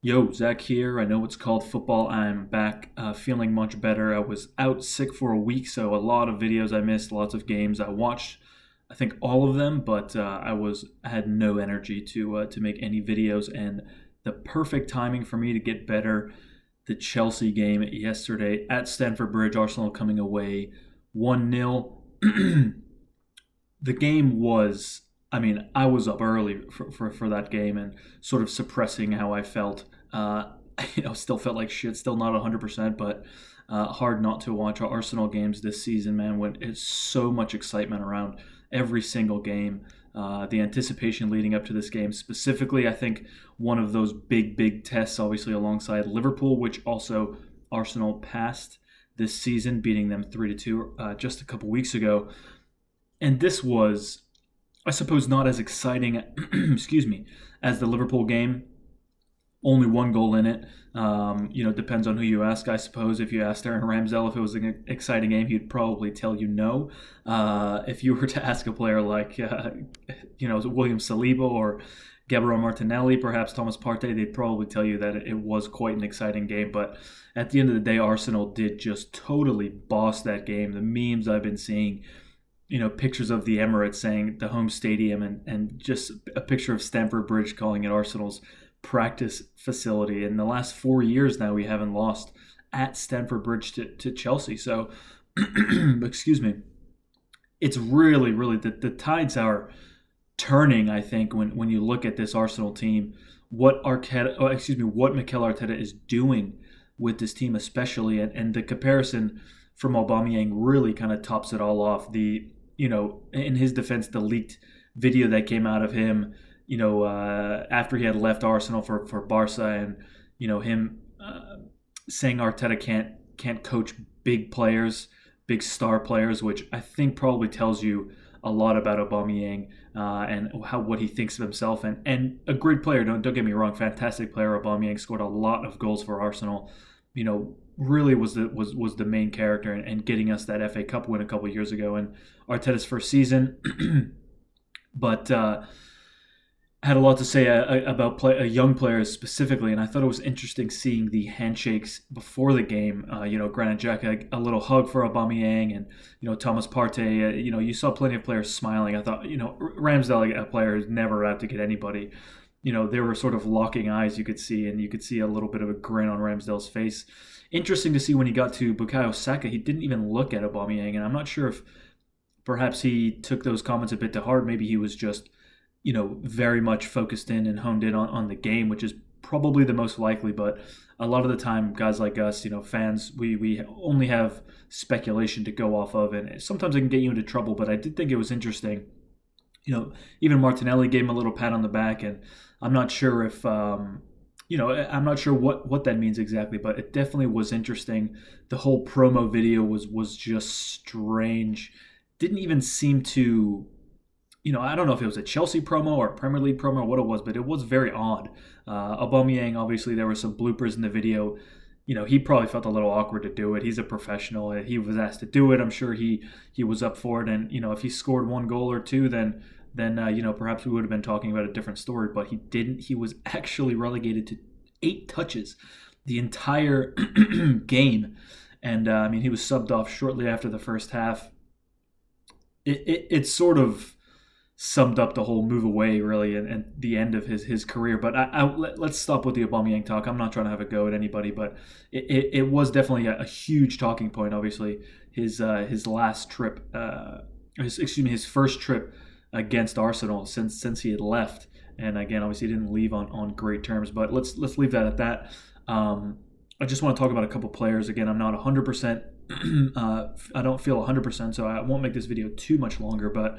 Yo, Zach here. I know it's called football. I'm back feeling much better. I was out sick for a week, so a lot of videos I missed, lots of games. I watched, I think, all of them, but I had no energy to make any videos. And the perfect timing for me to get better, the Chelsea game yesterday at Stamford Bridge, Arsenal coming away 1-0. The game was, I mean, I was up early for that game and sort of suppressing how I felt. Uh, still felt like shit, still not 100%, but hard not to watch Arsenal games this season, man, when it's so much excitement around every single game. The anticipation leading up to this game, specifically, I think one of those big tests, obviously, alongside Liverpool, which also Arsenal passed this season, beating them 3-2 just a couple weeks ago. And this was, I suppose, not as exciting, excuse me, as the Liverpool game. Only one goal in it. Depends on who you ask, I suppose. If you asked Aaron Ramsdale if it was an exciting game, he'd probably tell you no. If you were to ask a player like, William Saliba or Gabriel Martinelli, perhaps Thomas Partey, they'd probably tell you that it was quite an exciting game. But at the end of the day, Arsenal did just totally boss that game. The memes I've been seeing, pictures of the Emirates saying the home stadium and just a picture of Stamford Bridge calling it Arsenal's practice facility. In the last 4 years now, we haven't lost at Stamford Bridge to Chelsea. So, excuse me, it's really the tides are turning. I think when you look at this Arsenal team, what Mikel Arteta is doing with this team, especially, and the comparison from Aubameyang really kind of tops it all off. In his defense, the leaked video that came out of him, after he had left Arsenal for Barca, and him saying Arteta can't coach big players, big star players, which I think probably tells you a lot about Aubameyang and what he thinks of himself, and a great player. Don't get me wrong, fantastic player. Aubameyang scored a lot of goals for Arsenal. Really was the main character and getting us that FA Cup win a couple of years ago in Arteta's first season. But had a lot to say about young players specifically, and I thought it was interesting seeing the handshakes before the game. Granit Xhaka, a little hug for Aubameyang, and Thomas Partey. You saw plenty of players smiling. I thought Ramsdale, a player who's never out to get anybody. They were sort of locking eyes. You could see a little bit of a grin on Ramsdale's face. Interesting to see when he got to Bukayo Saka, he didn't even look at Aubameyang, and I'm not sure if perhaps he took those comments a bit to heart. Maybe he was just very much focused in and honed in on the game, which is probably the most likely. But a lot of the time, guys like us, fans, we only have speculation to go off of, and sometimes it can get you into trouble. But I did think it was interesting. Even Martinelli gave him a little pat on the back, and I'm not sure if, I'm not sure what that means exactly, but it definitely was interesting. The whole promo video was just strange. Didn't even seem to, I don't know if it was a Chelsea promo or a Premier League promo or what it was, but it was very odd. Aubameyang, obviously, there were some bloopers in the video. He probably felt a little awkward to do it. He's a professional. He was asked to do it. I'm sure he was up for it. And if he scored one goal or two, then perhaps we would have been talking about a different story. But he didn't. He was actually relegated to 8 touches the entire game, and he was subbed off shortly after the first half. It sort of summed up the whole move away, really, and the end of his career. But let's stop with the Aubameyang talk. I'm not trying to have a go at anybody, but it was definitely a huge talking point. Obviously, his last trip, his first trip against Arsenal since he had left, and again, obviously, he didn't leave on great terms. But let's leave that at that. I just want to talk about a couple players. Again, I'm not 100%. I don't feel 100%, so I won't make this video too much longer, but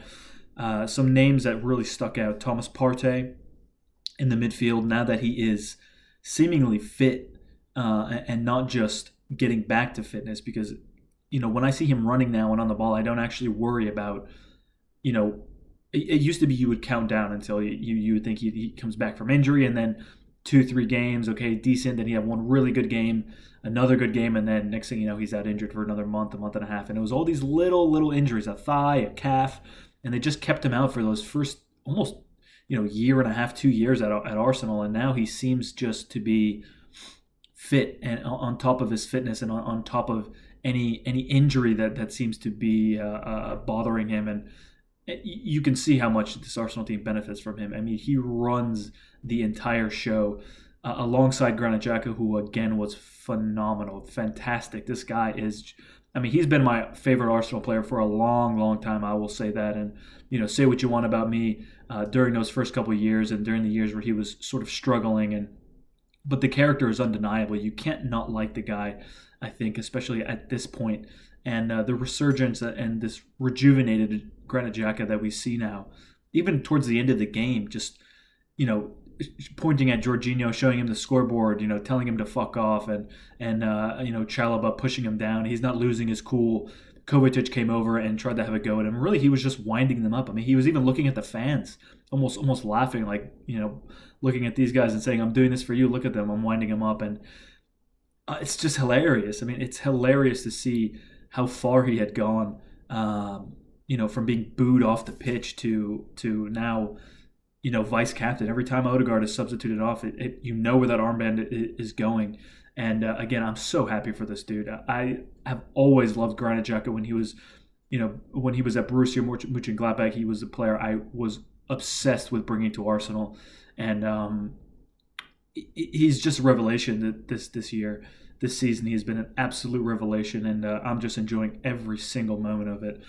some names that really stuck out. Thomas Partey in the midfield, now that he is seemingly fit and not just getting back to fitness, because when I see him running now and on the ball, I don't actually worry about, it used to be you would count down until you would think he comes back from injury, and then 2-3 games, okay, decent, then he had one really good game, another good game, and then next thing you know, he's out injured for another month and a half, and it was all these little injuries, a thigh, a calf, and they just kept him out for those first almost year and a half, 2 years at Arsenal, and now he seems just to be fit and on top of his fitness and on top of any injury that seems to be bothering him. And you can see how much this Arsenal team benefits from him. I mean, he runs the entire show alongside Granit Xhaka, who again was phenomenal, fantastic. This guy is, I mean, he's been my favorite Arsenal player for a long, long time. I will say that. And say what you want about me during those first couple of years and during the years where he was sort of struggling, but the character is undeniable. You can't not like the guy, I think, especially at this point. And the resurgence and this rejuvenated Granit Xhaka that we see now, even towards the end of the game, just, pointing at Jorginho, showing him the scoreboard, telling him to fuck off, and Chalobah pushing him down. He's not losing his cool. Kovacic came over and tried to have a go at him. Really, he was just winding them up. I mean, he was even looking at the fans, almost laughing, like, looking at these guys and saying, "I'm doing this for you. Look at them. I'm winding them up." And it's just hilarious. I mean, it's hilarious to see how far he had gone, from being booed off the pitch to now, vice captain. Every time Odegaard is substituted off, where that armband is going. And again, I'm so happy for this dude. I have always loved Granit Xhaka when he was, when he was at Borussia Mönchengladbach. He was a player I was obsessed with bringing to Arsenal, and he's just a revelation this year. This season, he has been an absolute revelation, and I'm just enjoying every single moment of it.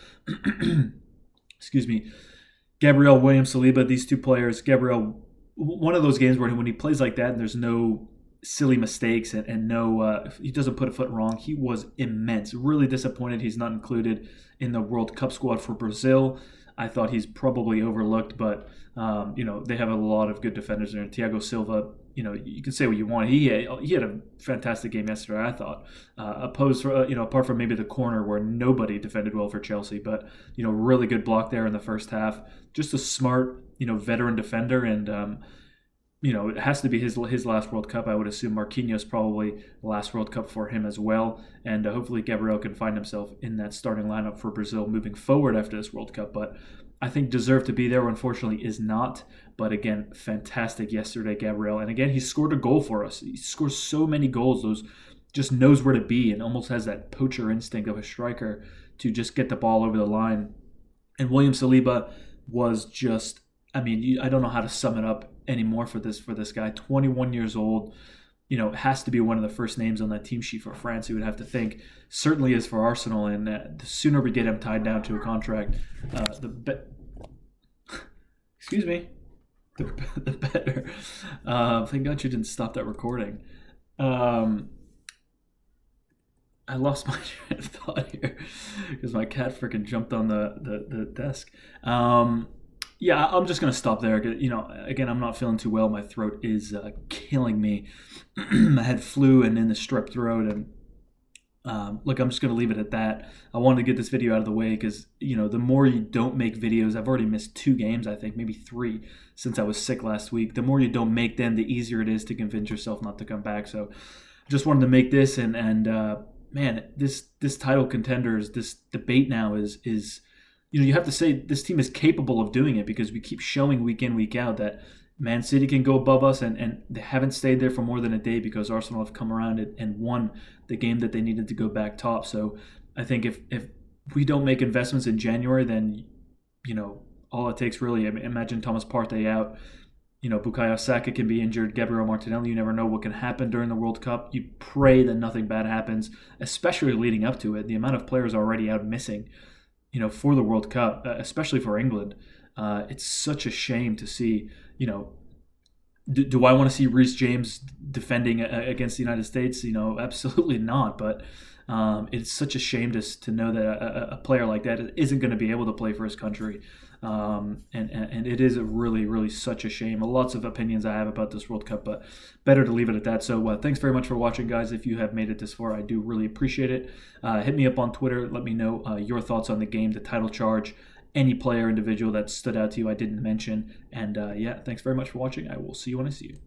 Excuse me. Gabriel, William Saliba, these two players. Gabriel, one of those games where when he plays like that and there's no silly mistakes and no, he doesn't put a foot wrong. He was immense. Really disappointed he's not included in the World Cup squad for Brazil. I thought he's probably overlooked, but they have a lot of good defenders there. Thiago Silva, you can say what you want. He had a fantastic game yesterday, I thought. Apart from maybe the corner where nobody defended well for Chelsea, but really good block there in the first half. Just a smart, veteran defender, and it has to be his last World Cup. I would assume Marquinhos probably the last World Cup for him as well. And hopefully Gabriel can find himself in that starting lineup for Brazil moving forward after this World Cup. But I think deserved to be there, unfortunately is not. But again, fantastic yesterday, Gabriel. And again, he scored a goal for us. He scores so many goals. Those just knows where to be and almost has that poacher instinct of a striker to just get the ball over the line. And William Saliba was just, I don't know how to sum it up anymore for this guy. 21 years old, has to be one of the first names on that team sheet for France, you would have to think. Certainly is for Arsenal, and the sooner we get him tied down to a contract, excuse me, the better. Thank God you didn't stop that recording. I lost my train of thought here because my cat freaking jumped on the desk. Yeah, I'm just going to stop there. Again, I'm not feeling too well. My throat is killing me. I had flu and then the strep throat. And look, I'm just going to leave it at that. I wanted to get this video out of the way because, the more you don't make videos, I've already missed 2 games, I think, maybe 3 since I was sick last week. The more you don't make them, the easier it is to convince yourself not to come back. So just wanted to make this. And man, this title contenders, this debate now is you have to say this team is capable of doing it because we keep showing week in, week out that Man City can go above us, and they haven't stayed there for more than a day because Arsenal have come around and won the game that they needed to go back top. So I think if we don't make investments in January, then, all it takes really, imagine Thomas Partey out, Bukayo Saka can be injured, Gabriel Martinelli, you never know what can happen during the World Cup. You pray that nothing bad happens, especially leading up to it. The amount of players already out missing, for the World Cup, especially for England. It's such a shame to see, do I want to see Reece James defending against the United States? Absolutely not. But it's such a shame to know that a player like that isn't going to be able to play for his country. And it is really, really such a shame. Lots of opinions I have about this World Cup, but better to leave it at that. So thanks very much for watching, guys. If you have made it this far, I do really appreciate it. Hit me up on Twitter. Let me know your thoughts on the game, the title charge, any player, individual that stood out to you I didn't mention. And yeah, thanks very much for watching. I will see you when I see you.